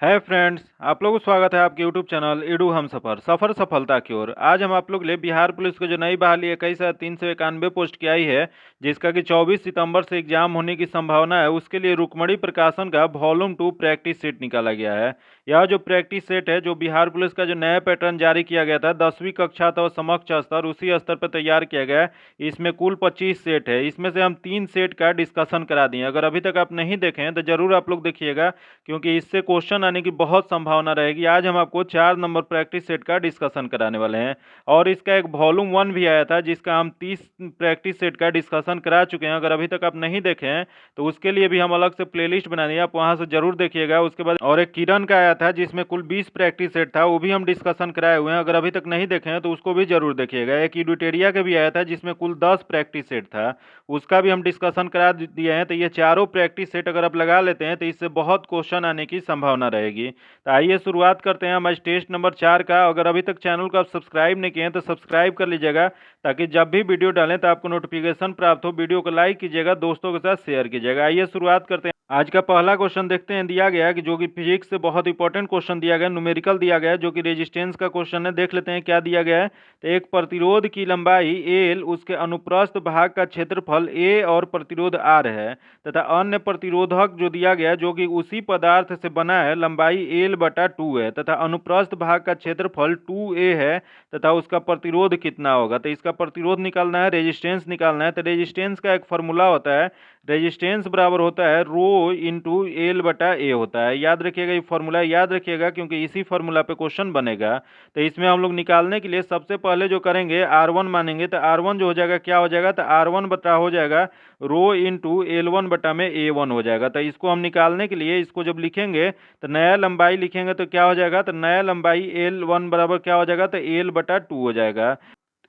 है फ्रेंड्स, आप लोगों को स्वागत है आपके यूट्यूब चैनल एडू हम सफर सफलता की ओर। आज हम आप लोग के लिए बिहार पुलिस को जो नई बहाली 21,391 पोस्ट की आई है, जिसका कि 24 सितंबर से एग्जाम होने की संभावना है, उसके लिए रुकमणी प्रकाशन का वॉल्यूम 2 प्रैक्टिस सेट निकाला गया है। यह जो प्रैक्टिस सेट है, जो बिहार पुलिस का जो नया पैटर्न जारी किया गया था 10वीं कक्षा था समक्ष स्तर, उसी स्तर पर तैयार किया गया है। इसमें कुल 25 सेट है। इसमें से हम 3 सेट का डिस्कशन करा दिए। अगर अभी तक आप नहीं देखे हैं तो जरूर आप लोग देखिएगा, क्योंकि इससे क्वेश्चन आने की बहुत संभावना रहेगी। आज हम आपको 4 नंबर प्रैक्टिस सेट का डिस्कशन कराने वाले हैं, और इसका एक वॉल्यूम 1 भी आया था, जिसका हम 30 प्रैक्टिस सेट का डिस्कशन करा चुके हैं। अगर अभी तक आप नहीं देखे हैं तो उसके लिए भी हम अलग से प्लेलिस्ट बना दिए, आप वहां से जरूर देखिएगा। उसके बाद और एक किरण का आया था, जिसमें कुल 20 प्रैक्टिस सेट था, वो भी हम डिस्कशन कराए हुए हैं। अगर अभी तक नहीं देखे हैं तो उसको भी जरूर देखिएगा। एक यूडिटेरिया का भी आया था, जिसमें कुल 10 प्रैक्टिस सेट था, उसका भी हम डिस्कशन करा दिए हैं। तो ये चारों प्रैक्टिस सेट अगर आप लगा लेते हैं तो इससे बहुत क्वेश्चन आने की संभावना रहेगी। तो आइए शुरुआत करते हैं हम आज टेस्ट नंबर 4 का। अगर अभी तक चैनल को आप सब्सक्राइब नहीं किए हैं तो सब्सक्राइब कर लीजिएगा, ताकि जब भी वीडियो डालें तो आपको नोटिफिकेशन प्राप्त हो। वीडियो को लाइक कीजिएगा, दोस्तों के साथ शेयर कीजिएगा। आइए शुरुआत करते हैं। आज का पहला क्वेश्चन देखते हैं। दिया गया है कि जो कि फिजिक्स से बहुत इंपॉर्टेंट क्वेश्चन दिया गया है, न्यूमेरिकल दिया गया है, जो कि रेजिस्टेंस का क्वेश्चन है। देख लेते हैं क्या दिया गया है। तो एक प्रतिरोध की लंबाई एल, उसके अनुप्रस्थ भाग का क्षेत्रफल ए और प्रतिरोध आर है, तथा अन्य प्रतिरोधक जो दिया गया है, जो कि उसी पदार्थ से बना है, लंबाई एल बटा 2 है, तथा अनुप्रस्थ भाग का क्षेत्रफल 2a है, तथा उसका प्रतिरोध कितना होगा। तो इसका प्रतिरोध निकालना है, रेजिस्टेंस निकालना है। तो रेजिस्टेंस का एक फॉर्मूला होता है, रेजिस्टेंस बराबर होता है रो इंटू एल बटा ए होता है। याद रखिएगा, ये फॉर्मूला याद रखिएगा, क्योंकि इसी फॉर्मूला पे क्वेश्चन बनेगा। तो इसमें हम लोग निकालने के लिए सबसे पहले जो करेंगे R1 मानेंगे। तो R1 जो हो जाएगा क्या हो जाएगा, तो R1 बटा हो जाएगा रो इंटू L1 बटा में A1 हो जाएगा। तो इसको हम निकालने के लिए इसको जब लिखेंगे तो नया लंबाई लिखेंगे तो क्या हो जाएगा, तो नया लंबाई L1 बराबर क्या हो जाएगा, तो L बटा 2 हो जाएगा।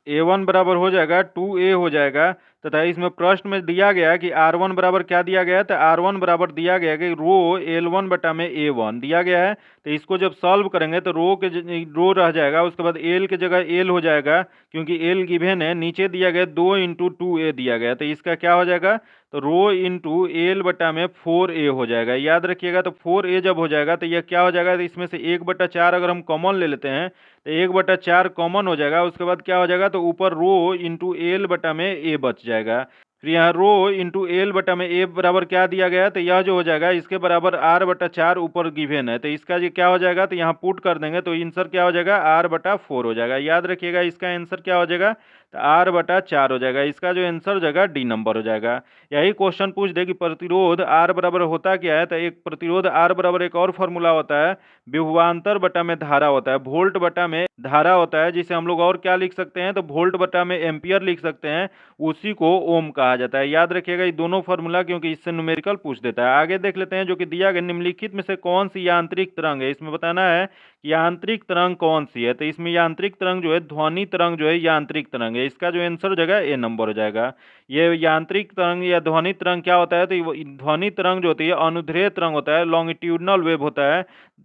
A1 बराबर हो जाएगा 2a हो जाएगा। तथा इसमें प्रश्न में दिया गया कि R1 बराबर क्या दिया गया है, तो R1 बराबर दिया गया कि रो L1 बटा में A1 दिया गया है। तो इसको जब सॉल्व करेंगे तो रो रह जाएगा, उसके बाद L की जगह L हो जाएगा, क्योंकि L गिवन है। नीचे दिया गया 2 इंटू 2a दिया गया, तो इसका क्या हो जाएगा, तो रो इंटू एल बटा में 4a हो जाएगा। याद रखिएगा, तो 4a जब हो जाएगा तो यह क्या हो जाएगा, तो इसमें से 1/4 अगर हम कॉमन ले लेते हैं तो 1/4 कॉमन हो जाएगा। उसके बाद क्या हो जाएगा, तो ऊपर रो इंटू एल बटा में ए बच जाएगा। फिर यहाँ रो इंटू एल बटा में ए बराबर क्या दिया गया है, तो यह जो हो जाएगा इसके बराबर R/4 ऊपर गिवन है। तो इसका जो क्या हो जाएगा, तो यहाँ पुट कर देंगे तो आंसर क्या हो जाएगा, R/4 हो जाएगा। याद रखिएगा, इसका आंसर क्या हो जाएगा, तो R/4 हो जाएगा। इसका जो आंसर हो जाएगा डी नंबर हो जाएगा। यही क्वेश्चन पूछ दे कि प्रतिरोध R बराबर होता क्या है, तो एक प्रतिरोध R बराबर एक और फॉर्मूला होता है, विभवांतर बटा में धारा होता है, वोल्ट बटा में धारा होता है, जिसे हम लोग और क्या लिख सकते हैं, तो वोल्ट बटा में एम्पियर लिख सकते हैं, उसी को ओम कहा जाता है। याद रखिएगा ये दोनों फॉर्मूला, क्योंकि इससे न्यूमेरिकल पूछ देता है। आगे देख लेते हैं, जो कि दिया गया निम्नलिखित में से कौन सी यांत्रिक तरंग है। इसमें बताना है कि यांत्रिक तरंग कौन सी है। तो इसमें यांत्रिक तरंग जो है, ध्वनि तरंग जो है यांत्रिक तरंग है। इसका जो आंसर हो जाएगा ए नंबर हो जाएगा। ये यांत्रिक तरंग या ध्वनि तरंग क्या होता है, तो ध्वनि तरंग जो होती है अनुदैर्ध्य तरंग होता है, लॉन्गिट्यूडनल वेव होता है,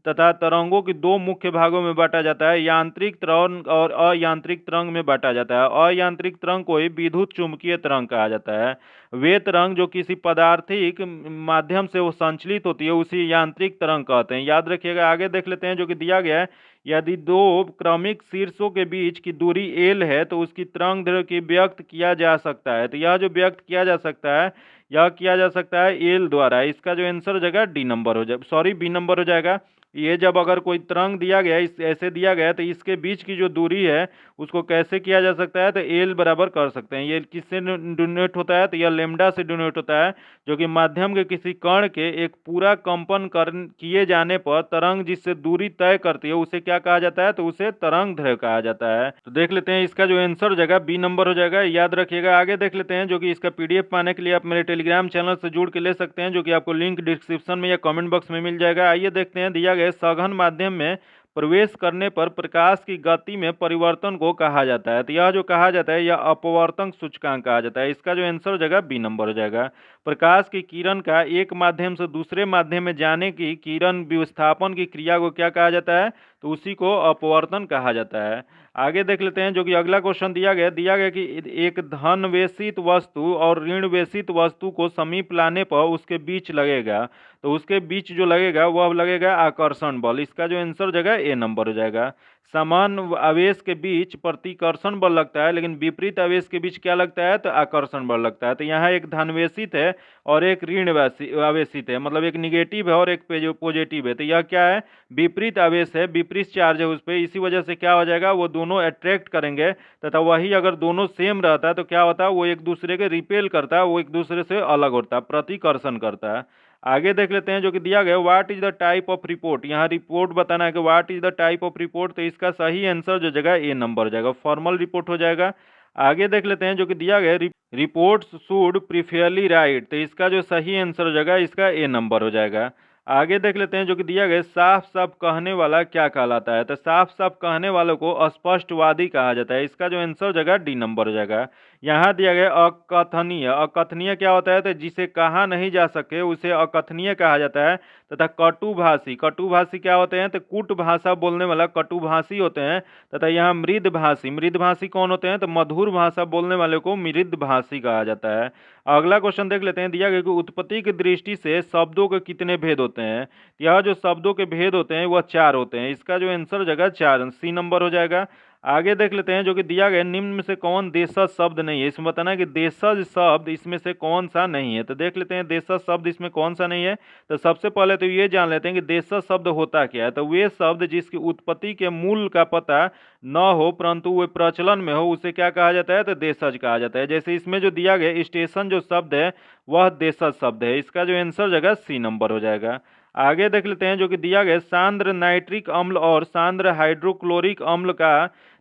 तथा तरंगों की दो मुख्य भागों में बांटा जाता है, यांत्रिक तरंग और अयांत्रिक तरंग में बांटा जाता है। अयांत्रिक तरंग को ही विद्युत चुंबकीय तरंग कहा जाता है। वे तरंग जो किसी पदार्थिक माध्यम से वो संचलित होती है, उसी यांत्रिक तरंग कहते हैं। याद रखिएगा। आगे देख लेते हैं, जो कि दिया गया है, यदि दो क्रमिक शीर्षों के बीच की दूरी एल है तो उसकी तरंग दैर्ध्य की व्यक्त किया जा सकता है। तो यह जो व्यक्त किया जा सकता है, यह किया जा सकता है एल द्वारा। इसका जो आंसर हो जाएगा डी नंबर हो जाएगा, सॉरी बी नंबर हो जाएगा। ये जब अगर कोई तरंग दिया गया है, ऐसे दिया गया है, तो इसके बीच की जो दूरी है उसको कैसे किया जा सकता है, तो एल बराबर कर सकते हैं। ये किससे डोनेट होता है, तो यह लेमडा से डोनेट होता है, जो कि माध्यम के किसी कण के एक पूरा कंपन किए जाने पर तरंग जिससे दूरी तय करती है उसे क्या कहा जाता है, तो उसे तरंग दैर्ध्य कहा जाता है। तो देख लेते हैं, इसका जो आंसर हो जाएगा बी नंबर हो जाएगा। याद रखिएगा। आगे देख लेते हैं, जो कि इसका पीडीएफ पाने के लिए आप मेरे टेलीग्राम चैनल से जुड़ के ले सकते हैं, जो कि आपको लिंक डिस्क्रिप्शन में या कमेंट बॉक्स में मिल जाएगा। आइए देखते हैं। दिया गया सघन माध्यम में प्रवेश करने पर प्रकाश की गति में परिवर्तन को कहा जाता है। तो यह जो कहा जाता है, यह अपवर्तन सूचकांक कहा जाता है। इसका जो आंसर हो जाएगा बी नंबर हो जाएगा। प्रकाश की किरण का एक माध्यम से दूसरे माध्यम में जाने की किरण विस्थापन की क्रिया को क्या कहा जाता है, तो उसी को अपवर्तन कहा जाता है। आगे देख लेते हैं जो कि अगला क्वेश्चन दिया गया कि एक धन वेशित वस्तु और ऋण वेशित वस्तु को समीप लाने पर उसके बीच लगेगा, तो उसके बीच जो लगेगा वह लगेगा आकर्षण बल। इसका जो आंसर जगह ए नंबर हो जाएगा। समान आवेश के बीच प्रतिकर्षण बल लगता है, लेकिन विपरीत आवेश के बीच क्या लगता है, तो आकर्षण बल लगता है। तो यहाँ एक धनवेशित है और एक ऋण आवेशित है, मतलब एक निगेटिव है और एक पॉजिटिव है। तो यह क्या है, विपरीत आवेश है, विपरीत चार्ज है उस पर। इसी वजह से क्या हो जाएगा, वो दोनों अट्रैक्ट करेंगे, तथा वही अगर दोनों सेम रहता है तो क्या होता है, वो एक दूसरे के रिपेल करता है, वो एक दूसरे से अलग होता है, प्रतिकर्षण करता है। आगे देख लेते हैं जो कि दिया गया what is the type of report. यहाँ रिपोर्ट बताना है कि what is the type of report, तो इसका सही आंसर जो जगह ए नंबर हो जाएगा, फॉर्मल रिपोर्ट हो जाएगा। आगे देख लेते हैं जो कि दिया गया रिपोर्ट्स शुड प्रीफेयरली राइट, तो इसका जो सही आंसर हो जाएगा, इसका ए नंबर हो जाएगा। आगे देख लेते हैं जो कि दिया गया साफ साफ कहने वाला क्या कहलाता है, तो साफ साफ कहने वालों को स्पष्टवादी कहा जाता है। इसका जो आंसर हो जाएगा डी नंबर हो जाएगा। यहाँ दिया गया अकथनीय। अकथनीय क्या होता है, तो जिसे कहा नहीं जा सके उसे अकथनीय कहा जाता है। तथा कटुभाषी, कटुभाषी क्या होते हैं, तो कूट भाषा बोलने वाला कटुभाषी होते हैं। तथा यहाँ मृदभाषी, मृदभाषी कौन होते हैं, तो मधुर भाषा बोलने वाले को मृदभाषी कहा जाता है। अगला क्वेश्चन देख लेते हैं। दिया गया कि उत्पत्ति की दृष्टि से शब्दों के कितने भेद होते हैं। यह जो शब्दों के भेद होते हैं वह 4 होते हैं। इसका जो आंसर जगह 4 सी नंबर हो जाएगा। आगे देख लेते हैं जो कि दिया गया निम्न में से कौन देशज शब्द नहीं है। इसमें बताना है कि देशज शब्द इसमें से कौन सा नहीं है। तो देख लेते हैं देशज शब्द इसमें कौन सा नहीं है। तो सबसे पहले तो ये जान लेते हैं कि देशज शब्द होता क्या है। तो वे शब्द जिसकी उत्पत्ति के मूल का पता न हो परंतु वे प्रचलन में हो, उसे क्या कहा जाता है, तो देशज कहा जाता है। जैसे इसमें जो दिया गया स्टेशन जो शब्द है वह देशज शब्द है। इसका जो आंसर जगह सी नंबर हो जाएगा। आगे देख लेते हैं जो कि दिया गया सांद्र नाइट्रिक अम्ल और सांद्र हाइड्रोक्लोरिक अम्ल का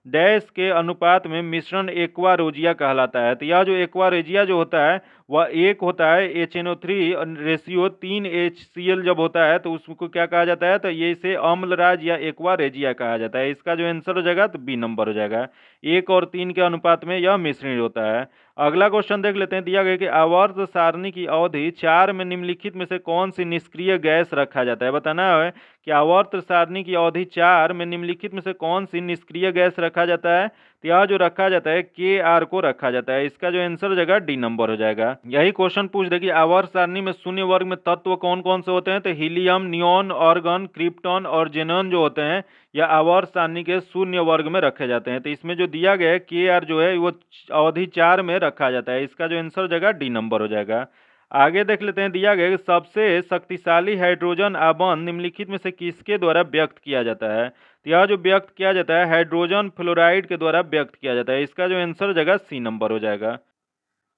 डैश के अनुपात में मिश्रण एक्वारोजिया कहलाता है। तो यह जो एक्वारोजिया जो होता है वह एक होता है HNO3 रेशियो 3 HCl जब होता है तो उसको क्या कहा जाता है, तो ये इसे अम्लराज या एक्वारेजिया कहा जाता है। इसका जो आंसर हो जाएगा तो बी नंबर हो जाएगा। 1 और 3 के अनुपात में यह मिश्रण होता है। अगला क्वेश्चन देख लेते हैं। दिया गया कि आवर्त सारणी की अवधि 4 में निम्नलिखित में से कौन सी निष्क्रिय गैस रखा जाता है। बताना है कि आवर्त सारणी की अवधि 4 में निम्नलिखित में से कौन सी निष्क्रिय गैस रखा जाता है। तो यह जो रखा जाता है Kr को रखा जाता है। इसका जो आंसर हो जाएगा डी नंबर हो जाएगा। यही क्वेश्चन पूछ दे कि आवर्त सारणी में शून्य वर्ग में तत्व कौन कौन से होते हैं। तो हीलियम, नियोन, ऑर्गन, क्रिप्टॉन और जेनॉन जो होते हैं या आवर्त सारणी के शून्य वर्ग में रखे जाते हैं। तो इसमें जो दिया गया है Kr जो है वो अवधि 4 में रखा जाता है। इसका जो आंसर हो जाएगा डी नंबर हो जाएगा। आगे देख लेते हैं। दिया गया कि सबसे शक्तिशाली हाइड्रोजन आबंध निम्नलिखित में से किसके द्वारा व्यक्त किया जाता है। तो यह जो व्यक्त किया जाता है हाइड्रोजन फ्लोराइड के द्वारा व्यक्त किया जाता है। इसका जो आंसर हो जाएगा सी नंबर हो जाएगा।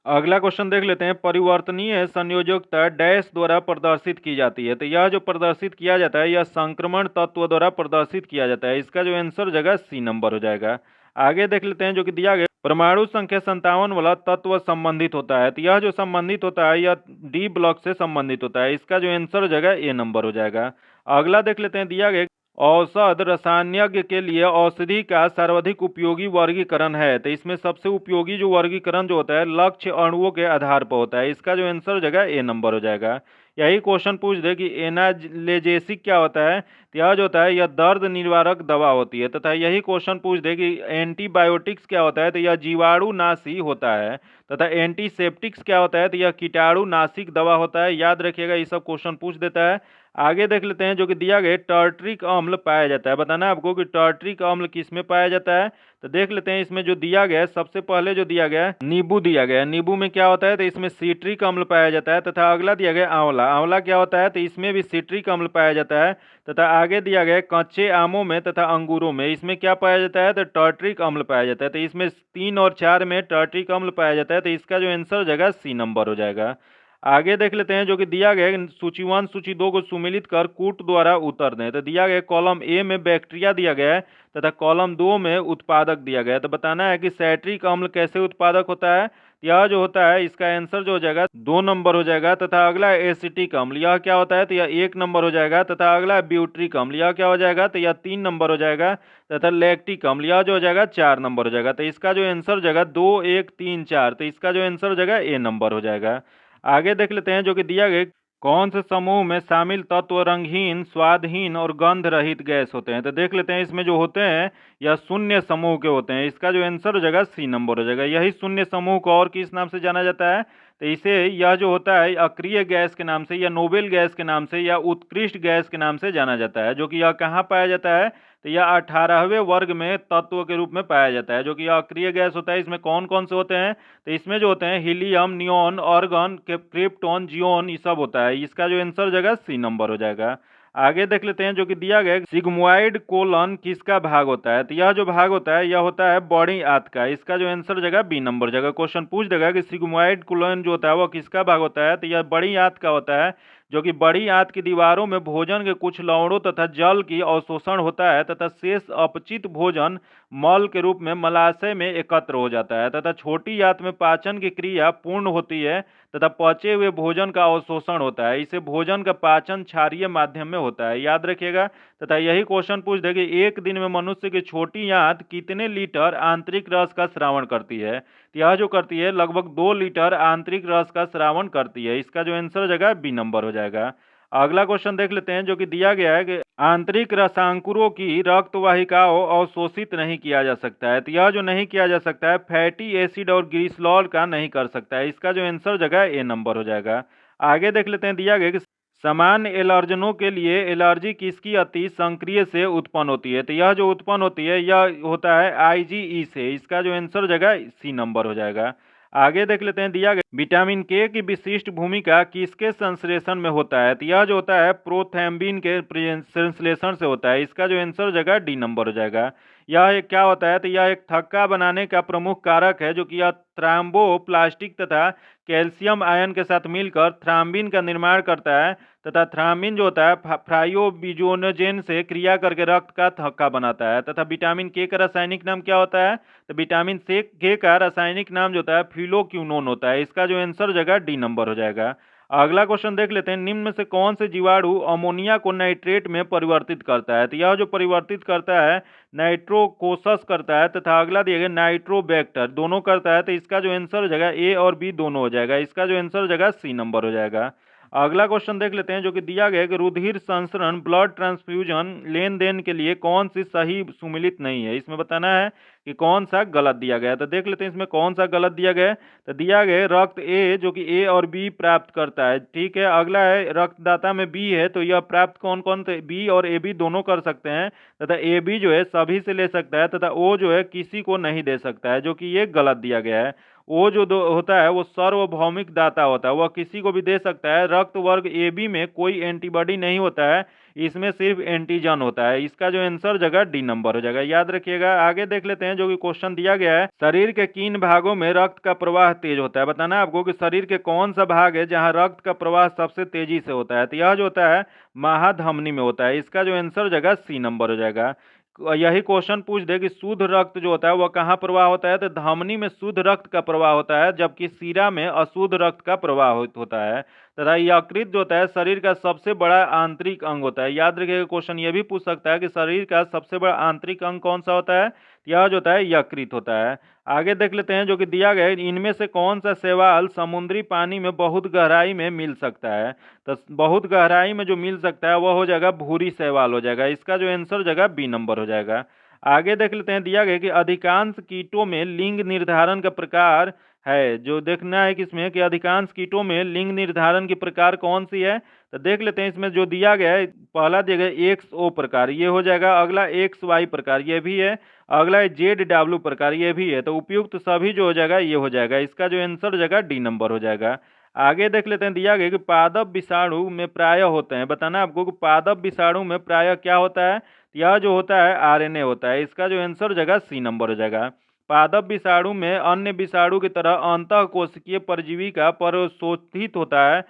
अगला क्वेश्चन देख लेते हैं। परिवर्तनीय संयोजकता डैश द्वारा प्रदर्शित की जाती है। तो यह जो प्रदर्शित किया जाता है यह संक्रमण तत्व द्वारा प्रदर्शित किया जाता है। इसका जो आंसर जगह सी नंबर हो जाएगा। आगे देख लेते हैं जो कि दिया गया परमाणु संख्या 57 वाला तत्व संबंधित होता है। तो यह जो संबंधित होता है यह डी ब्लॉक से संबंधित होता है। इसका जो आंसर हो जाएगा ए नंबर हो जाएगा। अगला देख लेते हैं। दिया गया औषध रसायनज्ञ के लिए औषधि का सर्वाधिक उपयोगी वर्गीकरण है। तो इसमें सबसे उपयोगी जो वर्गीकरण जो होता है लक्ष्य अणुओं के आधार पर होता है। इसका जो आंसर हो जाएगा ए नंबर हो जाएगा। यही क्वेश्चन पूछ दे कि एनाल्जेसिक क्या होता है। तो यह जो होता है यह दर्द निवारक दवा होती है। तथा यही क्वेश्चन पूछ दे कि एंटीबायोटिक्स क्या होता है। तो यह जीवाणुनाशी होता है। तथा एंटीसेप्टिक्स क्या होता है। तो यह कीटाणुनाशिक दवा होता है। याद रखिएगा ये सब क्वेश्चन पूछ देता है। आगे देख लेते हैं जो कि दिया गया टार्ट्रिक अम्ल पाया जाता है। बताना है आपको कि टार्ट्रिक अम्ल किस में पाया जाता है। तो देख लेते हैं। इसमें जो दिया गया है सबसे पहले जो दिया गया है नींबू दिया गया है। नींबू में क्या होता है, तो इसमें सिट्रिक अम्ल पाया जाता है। तथा अगला दिया गया आंवला। आंवला क्या होता है, तो इसमें भी सिट्रिक अम्ल पाया जाता है। तथा आगे दिया गया कच्चे आमों में तथा अंगूरों में इसमें क्या पाया जाता है, तो टार्ट्रिक अम्ल पाया जाता है। तो इसमें 3 और 4 में टार्ट्रिक अम्ल पाया जाता है। तो इसका जो आंसर जगह सी नंबर हो जाएगा। आगे देख लेते हैं जो कि दिया गया सूची 1 सूची 2 को सुमिलित कर कूट द्वारा उतर दें। तो दिया गया कॉलम ए में बैक्टीरिया दिया गया है तथा कॉलम 2 में उत्पादक दिया गया है। तो बताना है कि सैट्रिक अम्ल कैसे उत्पादक होता है। यह जो होता है इसका आंसर जो हो जाएगा 2 नंबर हो जाएगा। तथा अगला एसिटिक अम्ल यह क्या होता है, तो यह 1 नंबर हो जाएगा। तथा अगला ब्यूट्रिक अम्ल यह क्या हो जाएगा, तो यह 3 नंबर हो जाएगा। तथा लैक्टिक अम्ल यह जो हो जाएगा 4 नंबर हो जाएगा। तो इसका जो आंसर हो जाएगा 2 1 3 4। तो इसका जो आंसर हो जाएगा ए नंबर हो जाएगा। आगे देख लेते हैं जो कि दिया गया कौन से समूह में शामिल तत्व रंगहीन, स्वादहीन और गंध रहित गैस होते हैं। तो देख लेते हैं इसमें जो होते हैं यह शून्य समूह के होते हैं। इसका जो आंसर हो जाएगा सी नंबर हो जाएगा। यही शून्य समूह को और किस नाम से जाना जाता है, तो इसे यह जो होता है अक्रिय गैस के नाम से या नोबेल गैस के नाम से या उत्कृष्ट गैस के नाम से जाना जाता है। जो कि यह कहाँ पाया जाता है, तो यह 18वें वर्ग में तत्व के रूप में पाया जाता है। जो कि अक्रिय गैस होता है, इसमें कौन कौन से होते हैं, तो इसमें जो होते हैं helium, neon, argon, krypton, xenon, ये सब होता है। इसका जो आंसर हो जाएगा सी नंबर हो जाएगा। आगे देख लेते हैं जो कि दिया गया सिग्मोइड कोलन किसका भाग होता है। तो यह जो भाग होता है यह होता है बड़ी आंत का। इसका जो आंसर हो जाएगा बी नंबर हो जाएगा। क्वेश्चन पूछ देगा कि सिग्मोइड कोलन जो होता है वह किसका भाग होता है, तो यह बड़ी आंत का होता है। जो कि बड़ी आंत की दीवारों में भोजन के कुछ लवणों तथा जल की अवशोषण होता है तथा शेष अपचित भोजन मल के रूप में मलाशय में एकत्र हो जाता है तथा छोटी आंत में पाचन की क्रिया पूर्ण होती है तथा पचे हुए भोजन का अवशोषण होता है। इसे भोजन का पाचन क्षारीय माध्यम में होता है, याद रखिएगा। तथा यही क्वेश्चन पूछ दे कि एक दिन में मनुष्य की छोटी आंत कितने लीटर आंतरिक रस का स्रावन करती है। तो यह जो करती है लगभग 2 लीटर आंतरिक रस का स्रावन करती है। इसका जो आंसर हो जाएगा बी नंबर हो जाएगा। अगला क्वेश्चन देख लेते हैं जो कि दिया गया है कि आंतरिक रसांकुरों की रक्त वाहिकाओं अवशोषित नहीं किया जा सकता है। तो यह जो नहीं किया जा सकता है फैटी एसिड और ग्लिसरॉल का नहीं कर सकता है। इसका जो आंसर हो जाएगा ए नंबर हो जाएगा। आगे देख लेते हैं दिया गया कि सामान्य एलर्जनों के लिए एलर्जी किसकी अति संक्रिय से उत्पन्न होती है। तो यह जो उत्पन्न होती है यह होता है आईजीई से। इसका जो आंसर हो जाएगा सी नंबर हो जाएगा। आगे देख लेते हैं दिया गया विटामिन के की विशिष्ट भूमिका किसके संश्लेषण में होता है। तो यह जो होता है प्रोथैम्बिन के संश्लेषण से होता है। इसका जो आंसर हो जाएगा डी नंबर हो जाएगा। यह एक क्या होता है, तो यह एक थक्का बनाने का प्रमुख कारक है। जो कि यह थ्राम्बोप्लास्टिक तथा कैल्शियम आयन के साथ मिलकर थ्राम्बिन का निर्माण करता है तथा थ्राम्बिन जो होता है फ्राइयोबिजोनोजेन से क्रिया करके रक्त का थक्का बनाता है। तथा विटामिन के का रासायनिक नाम क्या होता है, तो विटामिन से के का रासायनिक नाम जो होता है फिलोक्यूनोन होता है। इसका जो आंसर हो जाएगा डी नंबर हो जाएगा। अगला क्वेश्चन देख लेते हैं निम्न में से कौन से जीवाणु अमोनिया को नाइट्रेट में परिवर्तित करता है। तो यह जो परिवर्तित करता है नाइट्रोकोसस करता है तथा अगला दिया गया नाइट्रोबैक्टर, दोनों करता है। तो इसका जो आंसर हो जाएगा ए और बी दोनों हो जाएगा। इसका जो आंसर हो जाएगा सी नंबर हो जाएगा। अगला क्वेश्चन देख लेते हैं जो कि दिया गया है कि रुधिर संचरण ब्लड ट्रांसफ्यूजन लेन देन के लिए कौन सी सही सुमिलित नहीं है। इसमें बताना है कि कौन सा गलत दिया गया है। तो देख लेते हैं इसमें कौन सा गलत दिया गया है। तो दिया गया है रक्त ए जो कि ए और बी प्राप्त करता है, ठीक है। अगला है रक्तदाता में बी है, तो यह प्राप्त कौन कौन से बी और ए बी दोनों कर सकते हैं तथा ए बी जो है सभी से ले सकता है तथा ओ जो है किसी को नहीं दे सकता है, जो कि ये गलत दिया गया है। वो जो होता है वो सार्वभौमिक दाता होता है, वह किसी को भी दे सकता है। रक्त वर्ग ए बी में कोई एंटीबॉडी नहीं होता है, इसमें सिर्फ एंटीजन होता है। इसका जो आंसर जगह डी नंबर हो जाएगा, याद रखिएगा। आगे देख लेते हैं जो कि क्वेश्चन दिया गया है शरीर के किन भागों में रक्त का प्रवाह तेज होता है। बताना है आपको कि शरीर के कौन सा भाग है जहां रक्त का प्रवाह सबसे तेजी से होता है। तो यह जो होता है महाधमनी में होता है। इसका जो आंसर जगह सी नंबर हो जाएगा। यही क्वेश्चन पूछ दे कि शुद्ध रक्त जो होता है वह कहाँ प्रवाह होता है, तो धमनी में शुद्ध रक्त का प्रवाह होता है, जबकि सीरा में अशुद्ध रक्त का प्रवाह होता है। तथा यकृत जो होता है शरीर का सबसे बड़ा आंतरिक अंग होता है। याद रखिएगा क्वेश्चन ये भी पूछ सकता है कि शरीर का सबसे बड़ा आंतरिक अंग कौन सा होता है, यह जो होता है यकृत होता है। आगे देख लेते हैं जो कि दिया गया है इनमें से कौन सा शैवाल समुद्री पानी में बहुत गहराई में मिल सकता है। तो बहुत गहराई में जो मिल सकता है वह हो जाएगा भूरी शैवाल हो जाएगा। इसका जो आंसर हो जाएगा बी नंबर हो जाएगा। आगे देख लेते हैं दिया गया कि अधिकांश कीटों में लिंग निर्धारण का प्रकार है। जो देखना है किसमें कि अधिकांश कीटों में लिंग निर्धारण की प्रकार कौन सी है, तो देख लेते हैं इसमें जो दिया गया है पहला दिया गया एक्स ओ प्रकार, ये हो जाएगा। अगला एक्स वाई प्रकार, ये भी है। अगला है जेड डब्ल्यू प्रकार, ये भी है। तो उपयुक्त सभी जो हो जाएगा ये हो जाएगा। इसका जो आंसर हो जाएगा डी नंबर हो जाएगा। आगे देख लेते हैं दिया गया कि पादप विषाणु में प्राय होते हैं। बताना आपको कि पादप विषाणु में प्राय क्या होता है, यह जो होता है आरएनए होता है। इसका जो आंसर हो जाएगा सी नंबर हो जाएगा। पादप विषाणु में अन्य विषाणु की तरह अंतःकोशिकीय परजीवी का प्रशोथित होता है।